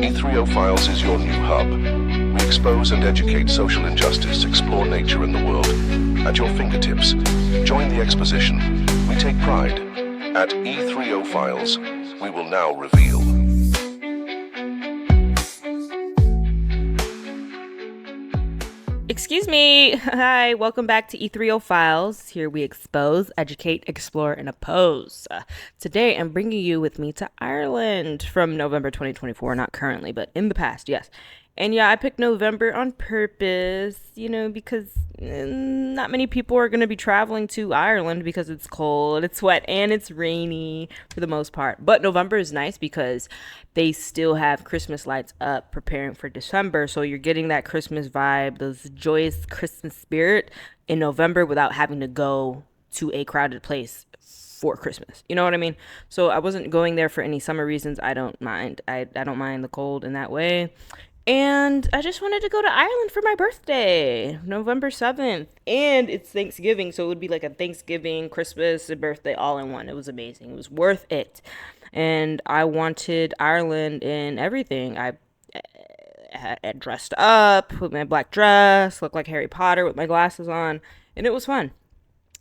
E3O Files is your new hub. We expose and educate social injustice, explore nature and the world. At your fingertips, join the exposition. We take pride. At E3O Files, we will now reveal. Excuse me. Hi, welcome back to E3O Files. Here we expose, educate, explore, and oppose. Today I'm bringing you with me to Ireland from November 2024, not currently, but in the past, yes. And yeah, I picked November on purpose, because not many people are going to be traveling to Ireland because it's cold, it's wet, and it's rainy for the most part. But November is nice because they still have Christmas lights up preparing for December. So you're getting that Christmas vibe, those joyous Christmas spirit in November without having to go to a crowded place for Christmas. You know what I mean? So I wasn't going there for any summer reasons. I don't mind. I don't mind the cold in that way. And I just wanted to go to Ireland for my birthday, November 7th. And it's Thanksgiving, so it would be like a Thanksgiving, Christmas, and birthday all in one. It was amazing. It was worth it. And I wanted Ireland in everything. I had dressed up with my black dress, looked like Harry Potter with my glasses on, and it was fun.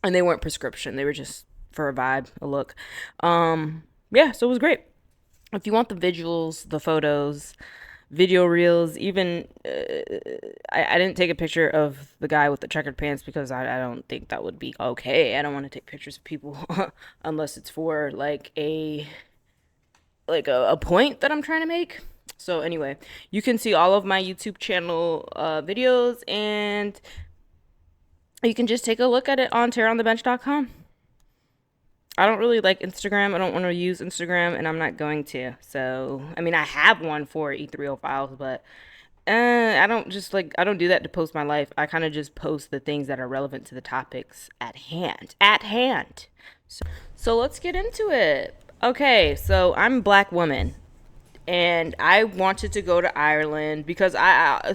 And they weren't prescription. They were just for a vibe, a look. Yeah, so it was great. If you want the visuals, the photos, video reels, even I didn't take a picture of the guy with the checkered pants because I don't think that would be okay. I don't want to take pictures of people unless it's for like a point that I'm trying to make. So anyway, you can see all of my YouTube channel videos, and you can just take a look at it on terroronthebench.com. I don't really like Instagram. I don't want to use Instagram, and I'm not going to. So, I mean, I have one for E3O Files, but I don't do that to post my life. I kind of just post the things that are relevant to the topics at hand. So let's get into it. Okay, so I'm a black woman, and I wanted to go to Ireland because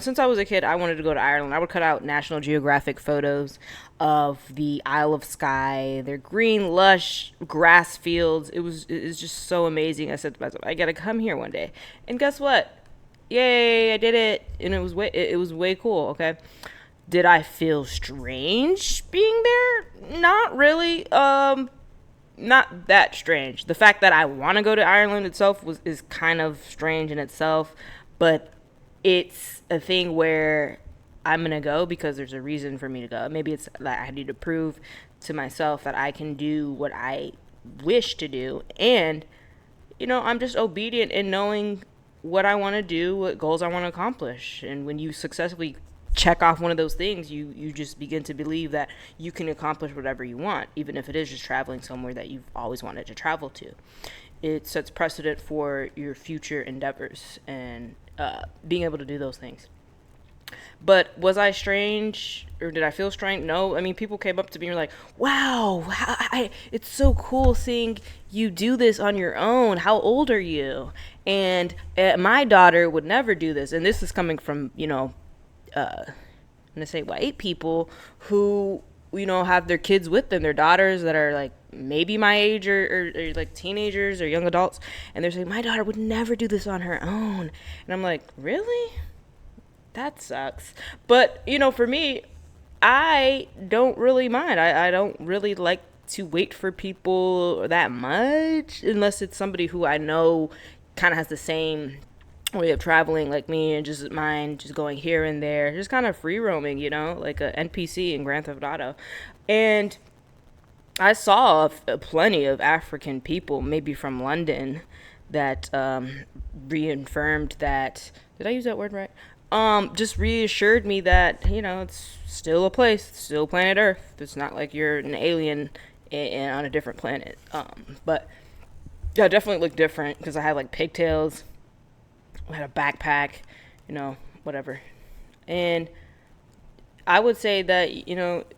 since I was a kid, I wanted to go to Ireland. I would cut out National Geographic photos of the Isle of Skye, their green, lush grass fields. It's just so amazing. I said to myself, I gotta come here one day. And guess what? Yay, I did it. And it was way cool, okay? Did I feel strange being there? Not really. Not that strange. The fact that I want to go to Ireland itself is kind of strange in itself, but it's a thing where I'm gonna go because there's a reason for me to go. Maybe it's that I need to prove to myself that I can do what I wish to do, and I'm just obedient in knowing what I want to do, what goals I want to accomplish. And when you successfully check off one of those things, you just begin to believe that you can accomplish whatever you want, even if it is just traveling somewhere that you've always wanted to travel to. It sets precedent for your future endeavors and being able to do those things. But was I strange, or did I feel strange? No. I mean, people came up to me and were like, wow, it's so cool seeing you do this on your own. How old are you? And my daughter would never do this. And this is coming from, I'm gonna say white people who have their kids with them, their daughters that are like maybe my age or like teenagers or young adults, and they're saying my daughter would never do this on her own. And I'm like, really? That sucks. But for me, I don't really mind. I don't really like to wait for people that much unless it's somebody who I know kind of has the same way of traveling like me and just mind just going here and there, just kind of free roaming, like a NPC in Grand Theft Auto. And I saw plenty of African people, maybe from London, that reaffirmed that. Did I use that word right? Just reassured me that it's still a place, still planet Earth. It's not like you're an alien on a different planet. But yeah, it definitely looked different because I had like pigtails. I had a backpack, whatever. And I would say that,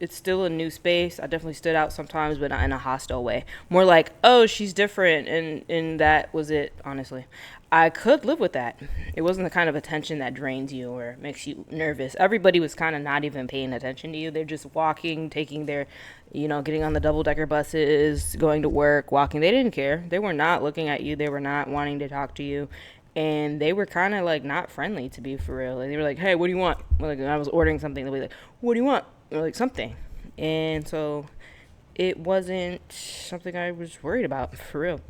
it's still a new space. I definitely stood out sometimes, but not in a hostile way. More like, oh, she's different, and that was it, honestly. I could live with that. It wasn't the kind of attention that drains you or makes you nervous. Everybody was kind of not even paying attention to you. They're just walking, taking their, getting on the double-decker buses, going to work, walking. They didn't care. They were not looking at you. They were not wanting to talk to you. and they were kind of like not friendly, to be for real. Like, they were like, "Hey, what do you want?" Like, when I was ordering something, they'll be like, "What do you want?" Or like something, and so it wasn't something I was worried about, for real.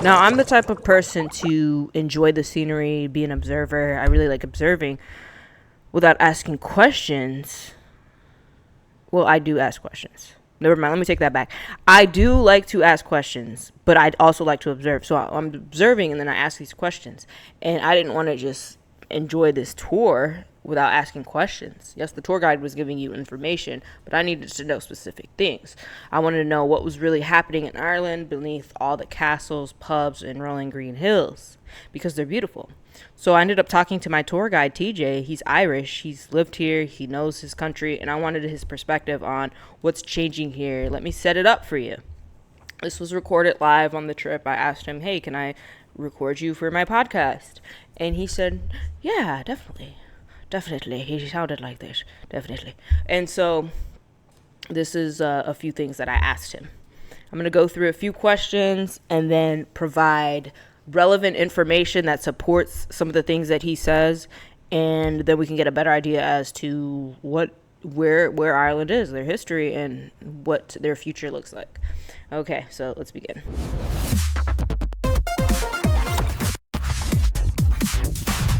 Now, I'm the type of person to enjoy the scenery, be an observer. I really like observing without asking questions. Well, I do ask questions. Never mind. Let me take that back. I do like to ask questions, but I'd also like to observe. So I'm observing, and then I ask these questions. And I didn't want to just enjoy this tour without asking questions. Yes, the tour guide was giving you information, but I needed to know specific things. I wanted to know what was really happening in Ireland beneath all the castles, pubs, and rolling green hills, because they're beautiful. So I ended up talking to my tour guide, TJ. He's Irish. He's lived here. He knows his country. And I wanted his perspective on what's changing here. Let me set it up for you. This was recorded live on the trip. I asked him, hey, can I record you for my podcast? And he said, yeah, definitely. Definitely. He sounded like this. Definitely. And so this is a few things that I asked him. I'm going to go through a few questions and then provide relevant information that supports some of the things that he says, and then we can get a better idea as to where Ireland is, their history, and what their future looks like. Okay, so let's begin.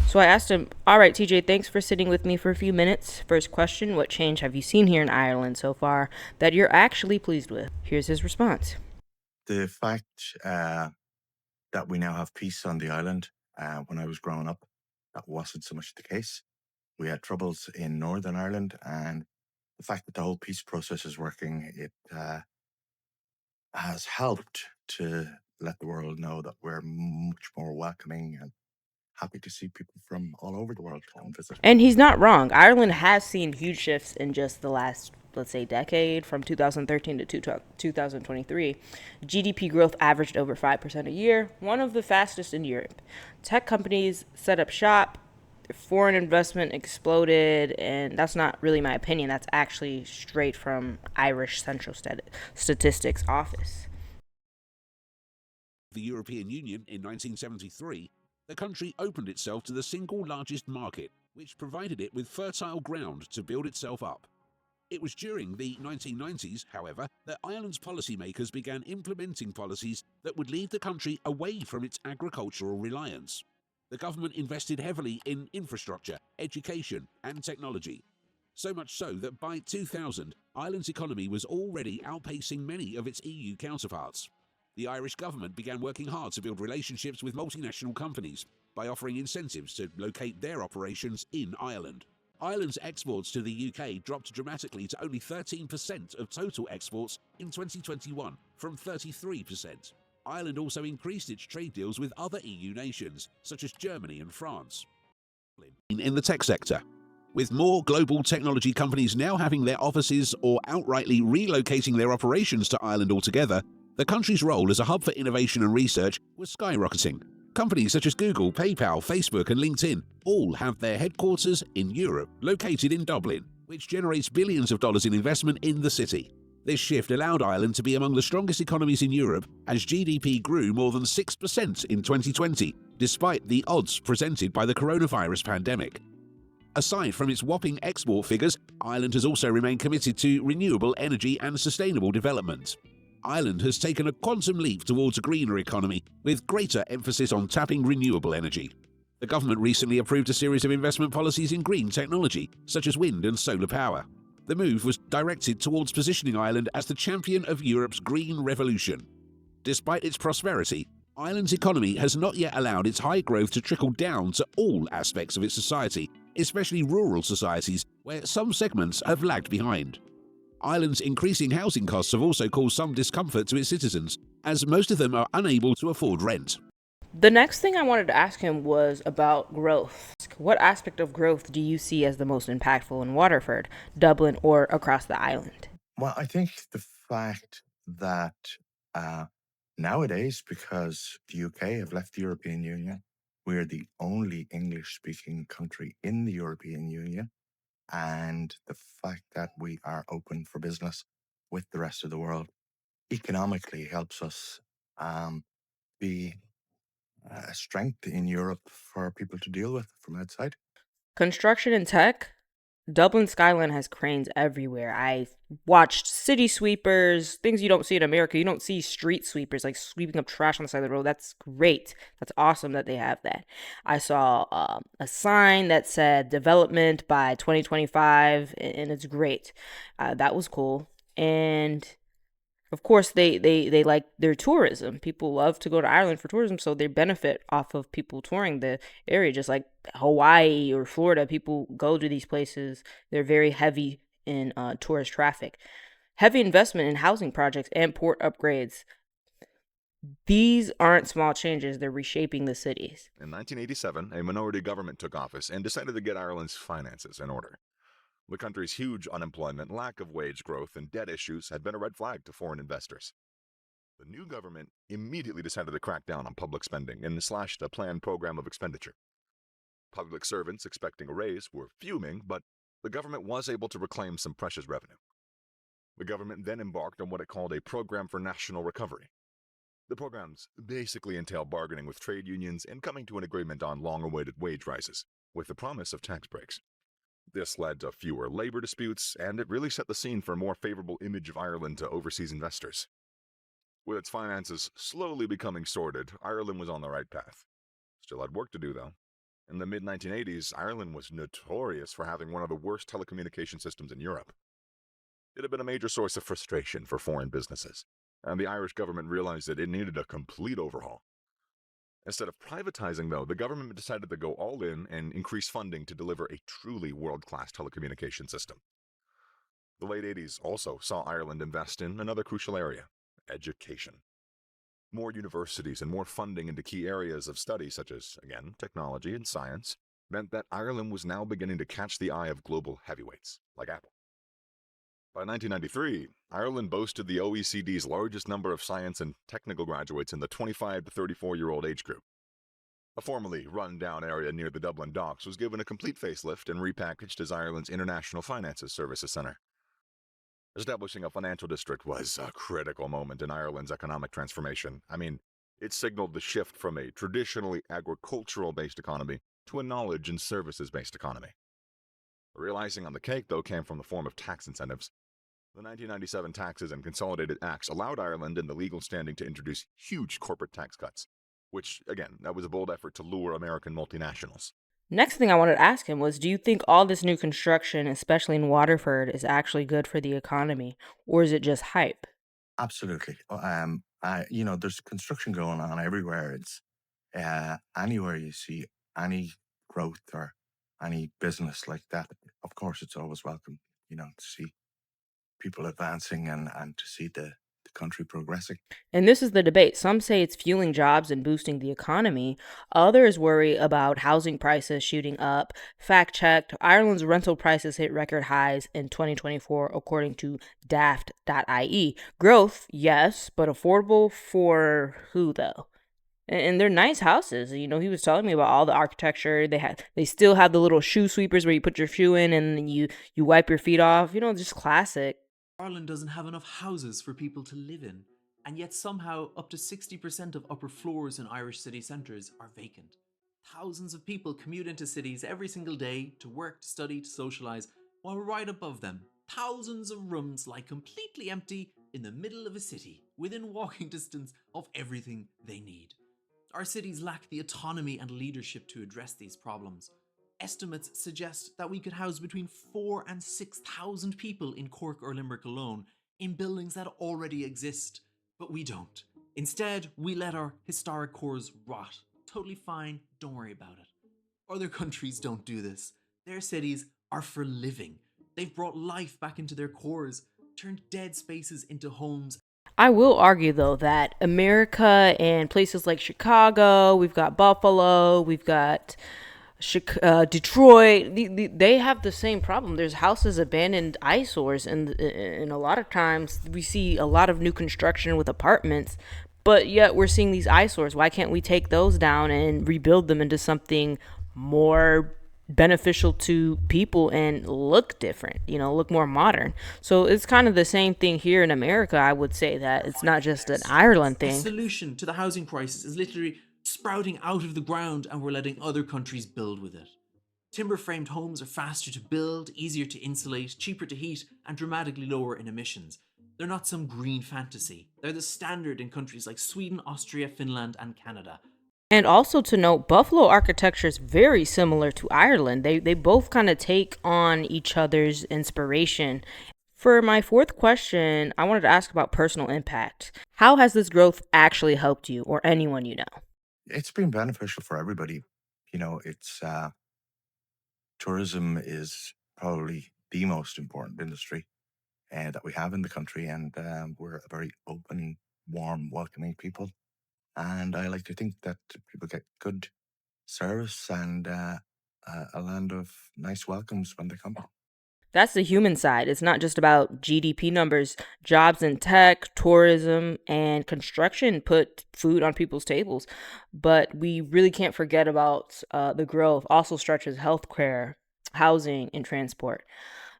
So I asked him, all right, TJ, thanks for sitting with me for a few minutes. First question, what change have you seen here in Ireland so far that you're actually pleased with? Here's his response. The fact that we now have peace on the island, when I was growing up, that wasn't so much the case. We had troubles in Northern Ireland, and the fact that the whole peace process is working, it has helped to let the world know that we're much more welcoming and happy to see people from all over the world come visit. And he's not wrong. Ireland has seen huge shifts in just the last, let's say, decade, from 2013 to 2023. GDP growth averaged over 5% a year, one of the fastest in Europe. Tech companies set up shop, foreign investment exploded, and that's not really my opinion. That's actually straight from Irish Central Statistics Office. The European Union in 1973, the country opened itself to the single largest market, which provided it with fertile ground to build itself up. It was during the 1990s, however, that Ireland's policymakers began implementing policies that would lead the country away from its agricultural reliance. The government invested heavily in infrastructure, education, and technology. So much so that by 2000, Ireland's economy was already outpacing many of its EU counterparts. The Irish government began working hard to build relationships with multinational companies by offering incentives to locate their operations in Ireland. Ireland's exports to the UK dropped dramatically to only 13% of total exports in 2021 from 33%. Ireland also increased its trade deals with other EU nations, such as Germany and France. In the tech sector, with more global technology companies now having their offices or outrightly relocating their operations to Ireland altogether, the country's role as a hub for innovation and research was skyrocketing. Companies such as Google, PayPal, Facebook, and LinkedIn all have their headquarters in Europe, located in Dublin, which generates billions of dollars in investment in the city. This shift allowed Ireland to be among the strongest economies in Europe as GDP grew more than 6% in 2020, despite the odds presented by the coronavirus pandemic. Aside from its whopping export figures, Ireland has also remained committed to renewable energy and sustainable development. Ireland has taken a quantum leap towards a greener economy, with greater emphasis on tapping renewable energy. The government recently approved a series of investment policies in green technology, such as wind and solar power. The move was directed towards positioning Ireland as the champion of Europe's green revolution. Despite its prosperity, Ireland's economy has not yet allowed its high growth to trickle down to all aspects of its society, especially rural societies, where some segments have lagged behind. Ireland's increasing housing costs have also caused some discomfort to its citizens, as most of them are unable to afford rent. The next thing I wanted to ask him was about growth. What aspect of growth do you see as the most impactful in Waterford, Dublin, or across the island? Well, I think the fact that nowadays, because the UK have left the European Union, we're the only English-speaking country in the European Union, and the fact that we are open for business with the rest of the world economically helps us be a strength in Europe for people to deal with from outside. Construction and tech. Dublin skyline has cranes everywhere. I watched city sweepers, things you don't see in America. You don't see street sweepers like sweeping up trash on the side of the road. That's great. That's awesome that they have that. I saw a sign that said development by 2025, and it's great. That was cool. And of course, they like their tourism. People love to go to Ireland for tourism, so they benefit off of people touring the area, just like Hawaii or Florida. People go to these places. They're very heavy in tourist traffic. Heavy investment in housing projects and port upgrades. These aren't small changes. They're reshaping the cities. In 1987, a minority government took office and decided to get Ireland's finances in order. The country's huge unemployment, lack of wage growth, and debt issues had been a red flag to foreign investors. The new government immediately decided to crack down on public spending and slashed a planned program of expenditure. Public servants expecting a raise were fuming, but the government was able to reclaim some precious revenue. The government then embarked on what it called a program for national recovery. The programs basically entail bargaining with trade unions and coming to an agreement on long-awaited wage rises, with the promise of tax breaks. This led to fewer labor disputes, and it really set the scene for a more favorable image of Ireland to overseas investors. With its finances slowly becoming sorted, Ireland was on the right path. Still had work to do, though. In the mid-1980s, Ireland was notorious for having one of the worst telecommunication systems in Europe. It had been a major source of frustration for foreign businesses, and the Irish government realized that it needed a complete overhaul. Instead of privatizing, though, the government decided to go all in and increase funding to deliver a truly world-class telecommunication system. The late 80s also saw Ireland invest in another crucial area: education. More universities and more funding into key areas of study such as, again, technology and science meant that Ireland was now beginning to catch the eye of global heavyweights like Apple. By 1993, Ireland boasted the OECD's largest number of science and technical graduates in the 25 to 34-year-old age group. A formerly run-down area near the Dublin docks was given a complete facelift and repackaged as Ireland's International Finances Services Centre. Establishing a financial district was a critical moment in Ireland's economic transformation. It signaled the shift from a traditionally agricultural-based economy to a knowledge and services-based economy. Realizing on the cake, though, came from the form of tax incentives. The 1997 Taxes and Consolidated Acts allowed Ireland in the legal standing to introduce huge corporate tax cuts, which, again, that was a bold effort to lure American multinationals. Next thing I wanted to ask him was, do you think all this new construction, especially in Waterford, is actually good for the economy, or is it just hype? Absolutely. There's construction going on everywhere. It's anywhere you see any growth or any business like that, of course, it's always welcome, to see people advancing and to see the country progressing. And this is the debate. Some say it's fueling jobs and boosting the economy. Others worry about housing prices shooting up. Fact checked, Ireland's rental prices hit record highs in 2024, according to daft.ie. Growth, yes, but affordable for who, though? And they're nice houses. He was telling me about all the architecture. They still have the little shoe sweepers where you put your shoe in and you wipe your feet off. Just classic. Ireland doesn't have enough houses for people to live in, and yet somehow up to 60% of upper floors in Irish city centres are vacant. Thousands of people commute into cities every single day to work, to study, to socialise, while right above them, thousands of rooms lie completely empty in the middle of a city, within walking distance of everything they need. Our cities lack the autonomy and leadership to address these problems. Estimates suggest that we could house between 4,000 and 6,000 people in Cork or Limerick alone, in buildings that already exist. But we don't. Instead, we let our historic cores rot. Totally fine, don't worry about it. Other countries don't do this. Their cities are for living. They've brought life back into their cores, turned dead spaces into homes. I will argue, though, that America and places like Chicago, we've got Buffalo, we've got Detroit, they have the same problem. There's houses, abandoned eyesores, and a lot of times we see a lot of new construction with apartments, but yet we're seeing these eyesores. Why can't we take those down and rebuild them into something more beneficial to people and look different, look more modern? So it's kind of the same thing here in America. I would say that it's not just an Ireland The thing. solution to the housing crisis is literally sprouting out of the ground, and we're letting other countries build with it. Timber-framed homes are faster to build, easier to insulate, cheaper to heat, and dramatically lower in emissions. They're not some green fantasy. They're the standard in countries like Sweden, Austria, Finland, and Canada. And also to note, Buffalo architecture is very similar to Ireland. They both kind of take on each other's inspiration. For my fourth question, I wanted to ask about personal impact. How has this growth actually helped you or anyone you know? It's been beneficial for everybody. It's tourism is probably the most important industry that we have in the country, and we're a very open, warm, welcoming people. And I like to think that people get good service and a land of nice welcomes when they come. That's the human side. It's not just about GDP numbers. Jobs in tech, tourism, and construction put food on people's tables. But we really can't forget about the growth also stretches healthcare, housing, and transport.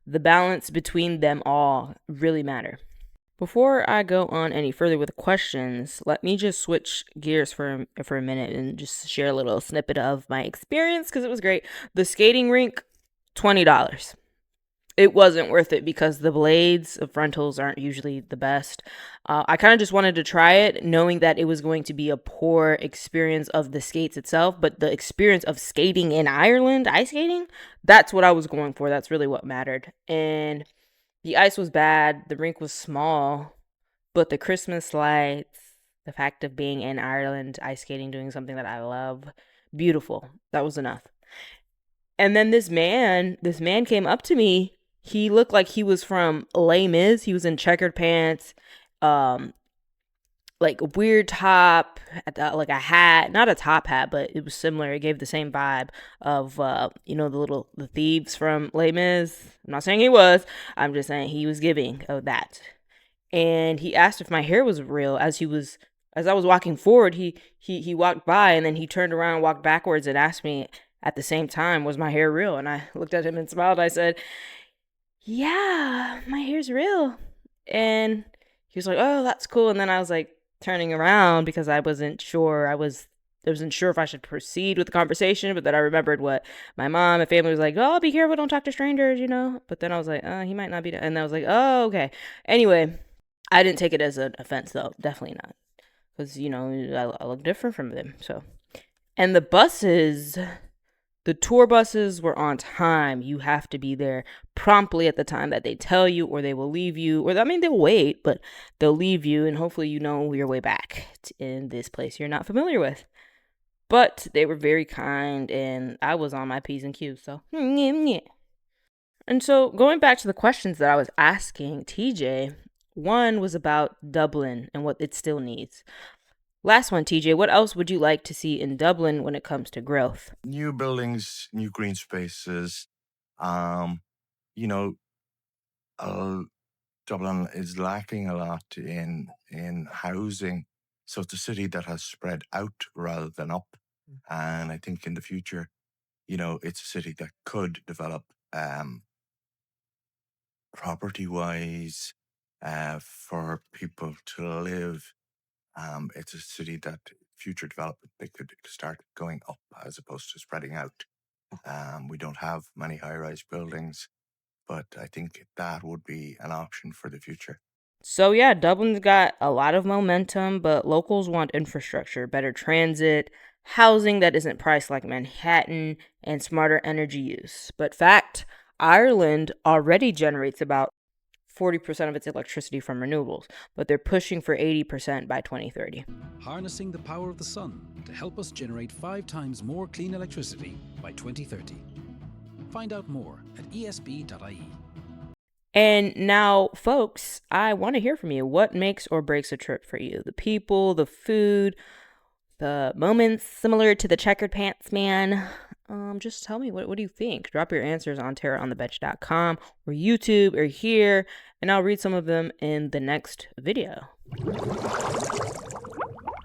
The balance between them all really matter. Before I go on any further with questions, let me just switch gears for a minute and just share a little snippet of my experience because it was great. The skating rink, $20. It wasn't worth it because the blades of frontals aren't usually the best. I kind of just wanted to try it, knowing that it was going to be a poor experience of the skates itself, but the experience of skating in Ireland, ice skating, that's what I was going for. That's really what mattered. And the ice was bad, the rink was small, but the Christmas lights, the fact of being in Ireland, ice skating, doing something that I love, beautiful. That was enough. And then this man came up to me. He looked like he was from Les Mis. He was in checkered pants, like a weird top, like a hat, not a top hat, but it was similar. It gave the same vibe of, the thieves from Les Mis. I'm not saying he was. I'm just saying he was giving of that. And he asked if my hair was real as I was walking forward. He walked by and then he turned around and walked backwards and asked me at the same time, was my hair real? And I looked at him and smiled. I said, yeah, my hair's real. And he was like, oh, that's cool. And then I was like turning around because I wasn't sure. I wasn't sure if I should proceed with the conversation, but then I remembered what my mom and family was like, oh, be careful, don't talk to strangers, But then I was like, he might not be. And I was like, oh, okay. Anyway, I didn't take it as an offense, though. Definitely not. Because, I look different from them. So, and the tour buses were on time. You have to be there promptly at the time that they tell you, or they will leave you. They'll wait, but they'll leave you, and hopefully you know your way back in this place you're not familiar with. But they were very kind, and I was on my P's and Q's, so. And so going back to the questions that I was asking TJ, one was about Dublin and what it still needs. Last one, TJ, what else would you like to see in Dublin when it comes to growth? New buildings, new green spaces. You know, Dublin is lacking a lot in housing. So it's a city that has spread out rather than up. And I think in the future, it's a city that could develop property-wise for people to live. It's a city that future development, they could start going up as opposed to spreading out. We don't have many high-rise buildings, but I think that would be an option for the future. So yeah, Dublin's got a lot of momentum, but locals want infrastructure, better transit, housing that isn't priced like Manhattan, and smarter energy use. But fact, Ireland already generates about 40% of its electricity from renewables, but they're pushing for 80% by 2030. Harnessing the power of the sun to help us generate 5 times more clean electricity by 2030. Find out more at esb.ie. And now, folks, I want to hear from you. What makes or breaks a trip for you? The people, the food, the moments similar to the checkered pants man? Just tell me, what do you think? Drop your answers on terroronthebench.com or YouTube or here, and I'll read some of them in the next video.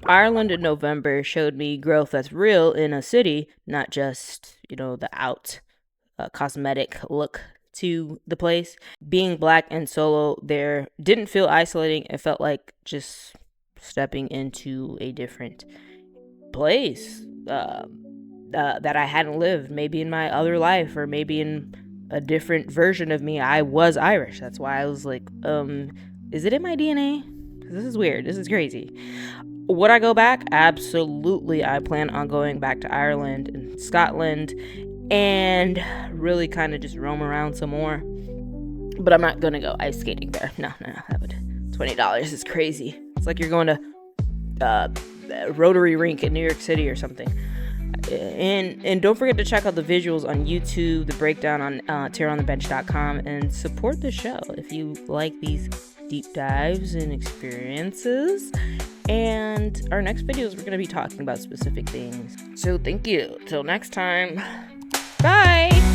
Ireland in November showed me growth that's real in a city, not just, the out cosmetic look to the place. Being Black and solo there didn't feel isolating. It felt like just stepping into a different place that I hadn't lived, maybe in my other life, or maybe in a different version of me. I was Irish. That's why I was like, is it in my DNA? This is weird. This is crazy. Would I go back? Absolutely. I plan on going back to Ireland and Scotland and really kind of just roam around some more. But I'm not gonna go ice skating there. No. That would $20 is crazy. It's like you're going to a Rotary Rink in New York City or something. And don't forget to check out the visuals on YouTube, the breakdown on tearonthebench.com, and support the show if you like these deep dives and experiences. And our next videos, we're going to be talking about specific things. So thank you. Till next time. Bye.